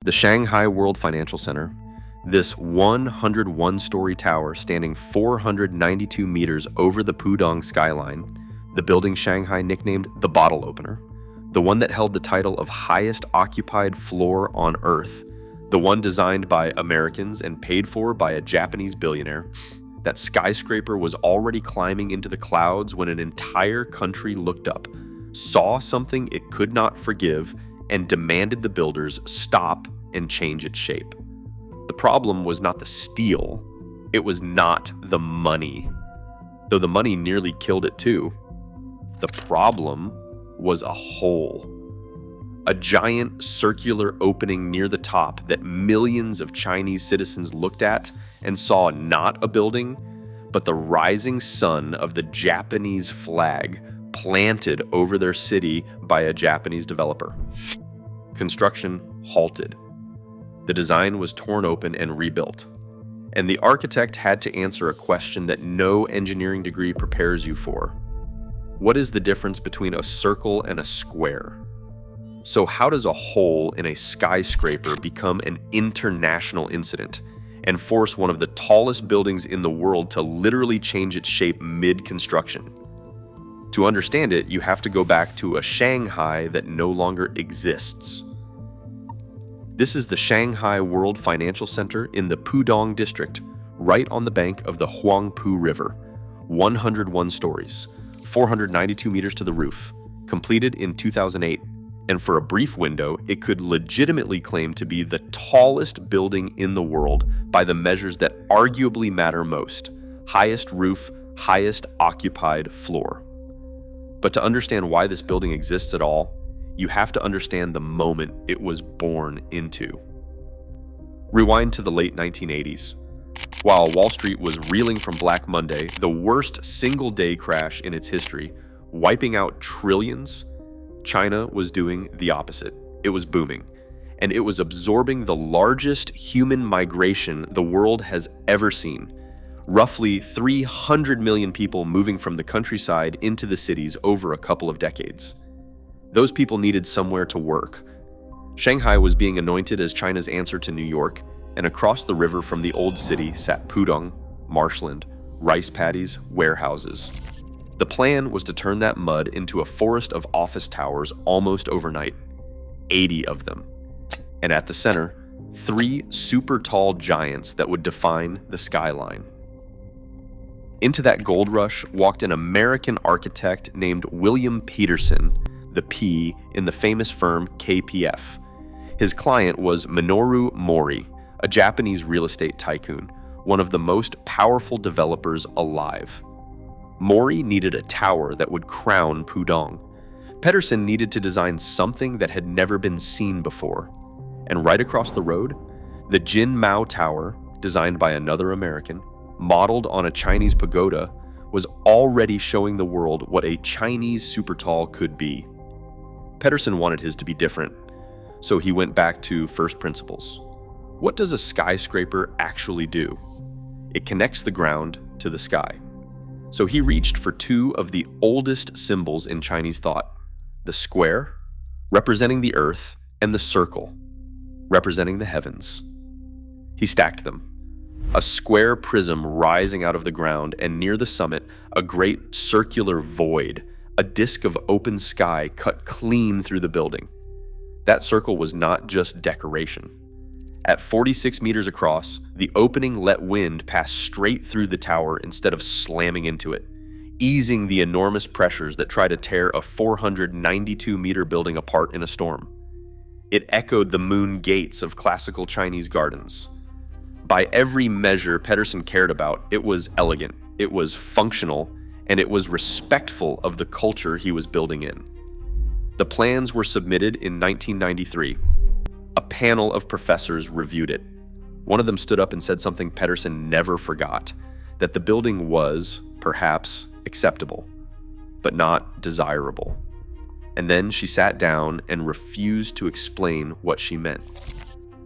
The Shanghai World Financial Center, this 101-story tower standing 492 meters over the Pudong skyline, the building Shanghai nicknamed the Bottle Opener, the one that held the title of highest occupied floor on Earth, the one designed by Americans and paid for by a Japanese billionaire. That skyscraper was already climbing into the clouds when an entire country looked up, saw something it could not forgive, and demanded the builders stop and change its shape. The problem was not the steel, it was not the money, though the money nearly killed it too. The problem was a hole. A giant circular opening near the top that millions of Chinese citizens looked at and saw not a building, but the rising sun of the Japanese flag planted over their city by a Japanese developer. Construction halted. The design was torn open and rebuilt. And the architect had to answer a question that no engineering degree prepares you for. What is the difference between a circle and a square? So how does a hole in a skyscraper become an international incident and force one of the tallest buildings in the world to literally change its shape mid-construction? To understand it, you have to go back to a Shanghai that no longer exists. This is the Shanghai World Financial Center in the Pudong district, right on the bank of the Huangpu River. 101 stories, 492 meters to the roof, completed in 2008. And for a brief window, it could legitimately claim to be the tallest building in the world by the measures that arguably matter most: highest roof, highest occupied floor. But to understand why this building exists at all, you have to understand the moment it was born into. Rewind to the late 1980s. While Wall Street was reeling from Black Monday, the worst single-day crash in its history, wiping out trillions, China was doing the opposite. It was booming, and it was absorbing the largest human migration the world has ever seen. Roughly 300 million people moving from the countryside into the cities over a couple of decades. Those people needed somewhere to work. Shanghai was being anointed as China's answer to New York, and across the river from the old city sat Pudong, marshland, rice paddies, warehouses. The plan was to turn that mud into a forest of office towers almost overnight, 80 of them. And at the center, 3 super tall giants that would define the skyline. Into that gold rush walked an American architect named William Peterson, the P in the famous firm KPF. His client was Minoru Mori, a Japanese real estate tycoon, one of the most powerful developers alive. Mori needed a tower that would crown Pudong. Peterson needed to design something that had never been seen before. And right across the road, the Jin Mao Tower, designed by another American, modeled on a Chinese pagoda, was already showing the world what a Chinese super tall could be. Peterson wanted his to be different, so he went back to first principles. What does a skyscraper actually do? It connects the ground to the sky. So he reached for 2 of the oldest symbols in Chinese thought: the square, representing the earth, and the circle, representing the heavens. He stacked them. A square prism rising out of the ground, and near the summit, a great circular void, a disk of open sky cut clean through the building. That circle was not just decoration. At 46 meters across, the opening let wind pass straight through the tower instead of slamming into it, easing the enormous pressures that try to tear a 492-meter building apart in a storm. It echoed the moon gates of classical Chinese gardens. By every measure Peterson cared about, it was elegant, it was functional, and it was respectful of the culture he was building in. The plans were submitted in 1993. A panel of professors reviewed it. One of them stood up and said something Peterson never forgot: that the building was, perhaps, acceptable, but not desirable. And then she sat down and refused to explain what she meant.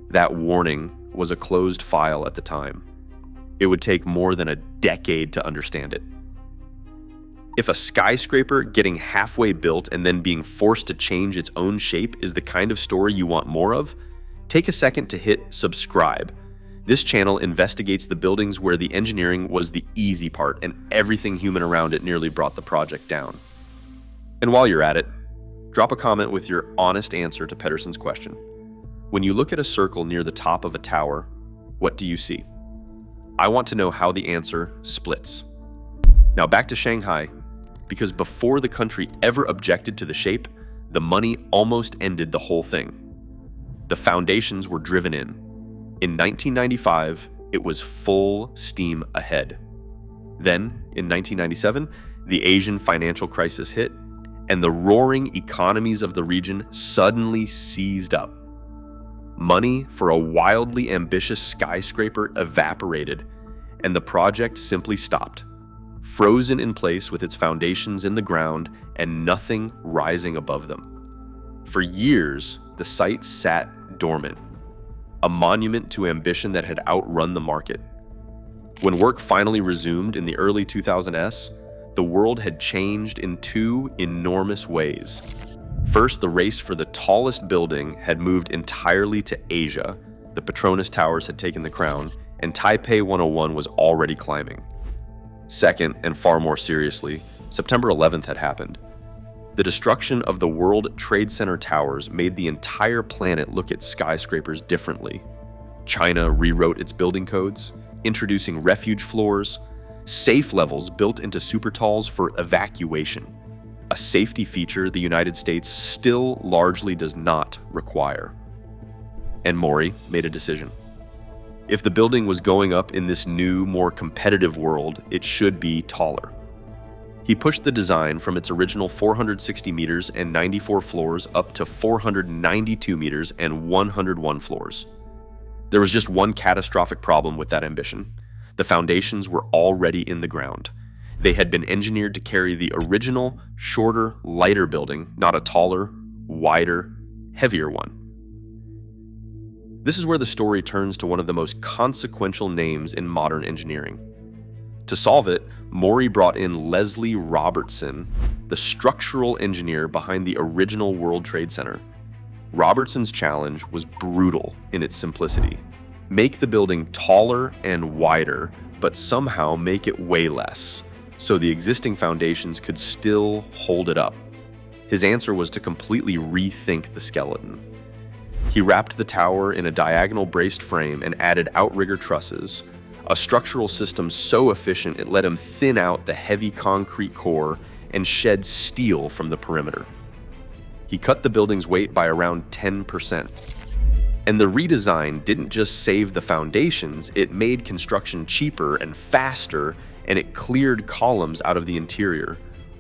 That warning was a closed file at the time. It would take more than a decade to understand it. If a skyscraper getting halfway built and then being forced to change its own shape is the kind of story you want more of, Take a second to hit subscribe. This channel investigates the buildings where the engineering was the easy part and everything human around it nearly brought the project down. And while you're at it, drop a comment with your honest answer to Pedersen's question. When you look at a circle near the top of a tower, what do you see? I want to know how the answer splits. Now back to Shanghai, because before the country ever objected to the shape, the money almost ended the whole thing. The foundations were driven in. In 1995, it was full steam ahead. Then, in 1997, the Asian financial crisis hit, and the roaring economies of the region suddenly seized up. Money for a wildly ambitious skyscraper evaporated, and the project simply stopped, frozen in place with its foundations in the ground and nothing rising above them. For years, the site sat dormant, a monument to ambition that had outrun the market. When work finally resumed in the early 2000s, the world had changed in two enormous ways. First, the race for the tallest building had moved entirely to Asia. The Petronas Towers had taken the crown, and Taipei 101 was already climbing. Second, and far more seriously, September 11th had happened. The destruction of the World Trade Center towers made the entire planet look at skyscrapers differently. China rewrote its building codes, introducing refuge floors, safe levels built into super talls for evacuation, a safety feature the United States still largely does not require. And Mori made a decision. If the building was going up in this new, more competitive world, it should be taller. He pushed the design from its original 460 meters and 94 floors up to 492 meters and 101 floors. There was just one catastrophic problem with that ambition. The foundations were already in the ground. They had been engineered to carry the original, shorter, lighter building, not a taller, wider, heavier one. This is where the story turns to one of the most consequential names in modern engineering. To solve it, Mori brought in Leslie Robertson, the structural engineer behind the original World Trade Center. Robertson's challenge was brutal in its simplicity. Make the building taller and wider, but somehow make it weigh less, so the existing foundations could still hold it up. His answer was to completely rethink the skeleton. He wrapped the tower in a diagonal braced frame and added outrigger trusses, a structural system so efficient it let him thin out the heavy concrete core and shed steel from the perimeter. He cut the building's weight by around 10%. And the redesign didn't just save the foundations, it made construction cheaper and faster, and it cleared columns out of the interior,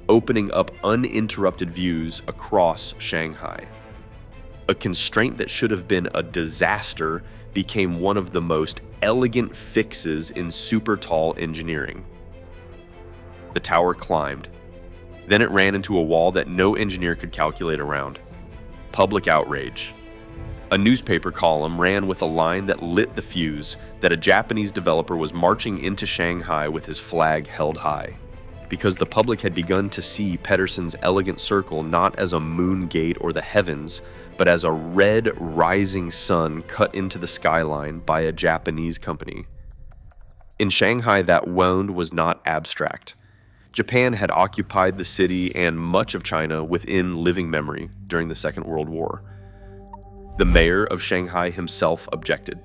opening up uninterrupted views across Shanghai. A constraint that should have been a disaster became one of the most elegant fixes in super tall engineering. The tower climbed. Then it ran into a wall that no engineer could calculate around. Public outrage. A newspaper column ran with a line that lit the fuse that a Japanese developer was marching into Shanghai with his flag held high, because the public had begun to see Pedersen's elegant circle not as a moon gate or the heavens, but as a red rising sun cut into the skyline by a Japanese company. In Shanghai, that wound was not abstract. Japan had occupied the city and much of China within living memory during the Second World War. The mayor of Shanghai himself objected.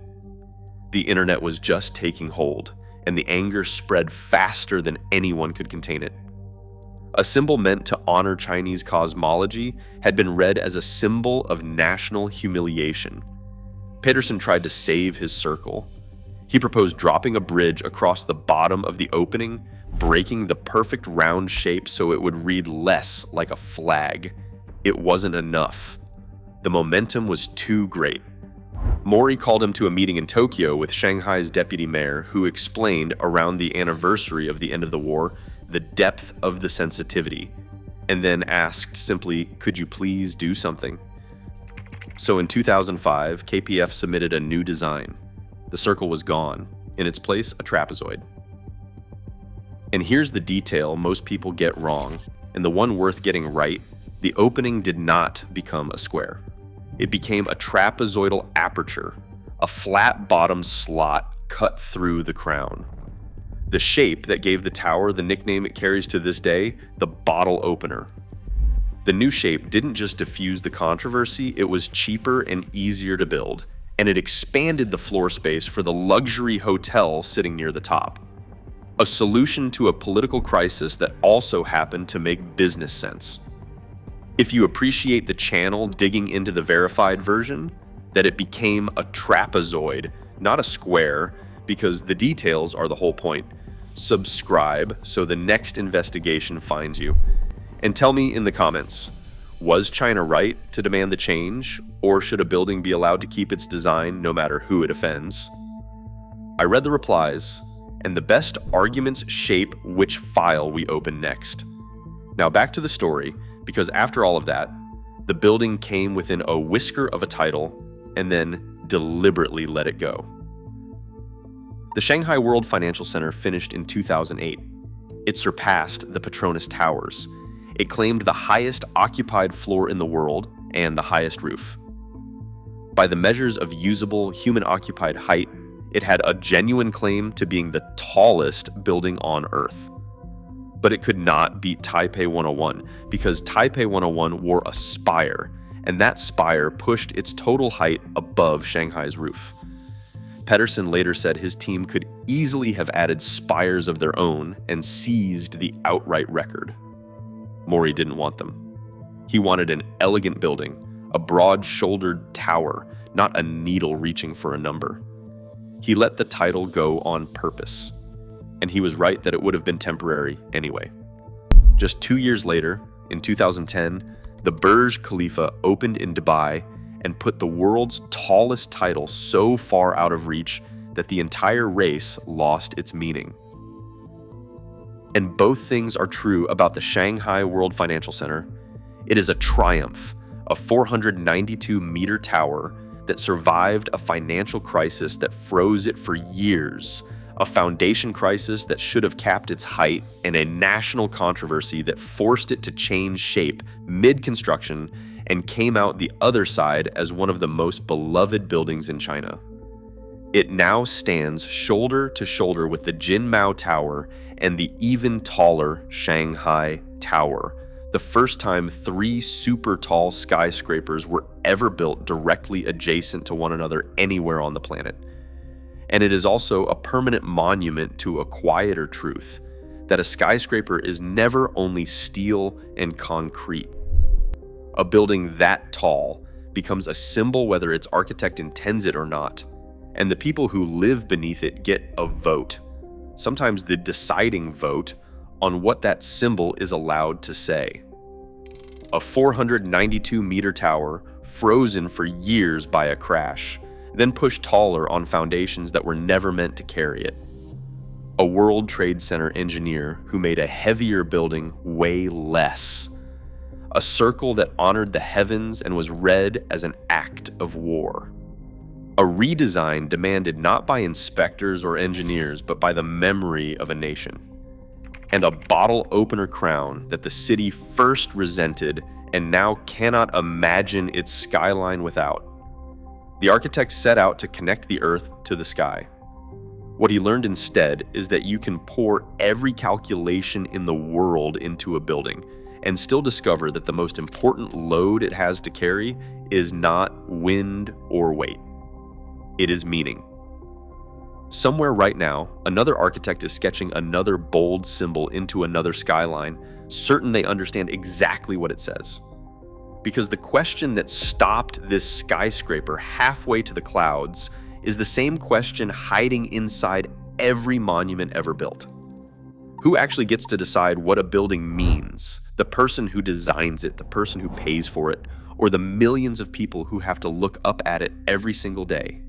The internet was just taking hold, and the anger spread faster than anyone could contain it. A symbol meant to honor Chinese cosmology had been read as a symbol of national humiliation. Pedersen tried to save his circle. He proposed dropping a bridge across the bottom of the opening, breaking the perfect round shape so it would read less like a flag. It wasn't enough. The momentum was too great. Mori called him to a meeting in Tokyo with Shanghai's deputy mayor, who explained, around the anniversary of the end of the war, the depth of the sensitivity, and then asked simply, "Could you please do something?" So in 2005, KPF submitted a new design. The circle was gone. In its place, a trapezoid. And here's the detail most people get wrong, and the one worth getting right: the opening did not become a square. It became a trapezoidal aperture, a flat-bottomed slot cut through the crown. The shape that gave the tower the nickname it carries to this day, the bottle opener. The new shape didn't just diffuse the controversy, it was cheaper and easier to build, and it expanded the floor space for the luxury hotel sitting near the top. A solution to a political crisis that also happened to make business sense. If you appreciate the channel digging into the verified version, that it became a trapezoid, not a square, because the details are the whole point. Subscribe so the next investigation finds you. And tell me in the comments, was China right to demand the change, or should a building be allowed to keep its design no matter who it offends? I read the replies, and the best arguments shape which file we open next. Now back to the story, because after all of that, the building came within a whisker of a title and then deliberately let it go. The Shanghai World Financial Center finished in 2008. It surpassed the Petronas Towers. It claimed the highest occupied floor in the world and the highest roof. By the measures of usable human-occupied height, it had a genuine claim to being the tallest building on Earth. But it could not beat Taipei 101 because Taipei 101 wore a spire, and that spire pushed its total height above Shanghai's roof. Pedersen later said his team could easily have added spires of their own and seized the outright record. Mori didn't want them. He wanted an elegant building, a broad-shouldered tower, not a needle reaching for a number. He let the title go on purpose, and he was right that it would have been temporary anyway. Just 2 years later, in 2010, the Burj Khalifa opened in Dubai and put the world's tallest title so far out of reach that the entire race lost its meaning. And both things are true about the Shanghai World Financial Center. It is a triumph, a 492-meter tower that survived a financial crisis that froze it for years, a foundation crisis that should have capped its height, and a national controversy that forced it to change shape mid-construction and came out the other side as one of the most beloved buildings in China. It now stands shoulder to shoulder with the Jinmao Tower and the even taller Shanghai Tower, the first time 3 super tall skyscrapers were ever built directly adjacent to one another anywhere on the planet. And it is also a permanent monument to a quieter truth, that a skyscraper is never only steel and concrete. A building that tall becomes a symbol whether its architect intends it or not, and the people who live beneath it get a vote, sometimes the deciding vote, on what that symbol is allowed to say. A 492-meter tower frozen for years by a crash, then pushed taller on foundations that were never meant to carry it. A World Trade Center engineer who made a heavier building weigh less. A circle that honored the heavens and was read as an act of war. A redesign demanded not by inspectors or engineers, but by the memory of a nation. And a bottle opener crown that the city first resented and now cannot imagine its skyline without. The architect set out to connect the earth to the sky. What he learned instead is that you can pour every calculation in the world into a building and still discover that the most important load it has to carry is not wind or weight. It is meaning. Somewhere right now, another architect is sketching another bold symbol into another skyline, certain they understand exactly what it says. Because the question that stopped this skyscraper halfway to the clouds is the same question hiding inside every monument ever built. Who actually gets to decide what a building means? The person who designs it, the person who pays for it, or the millions of people who have to look up at it every single day?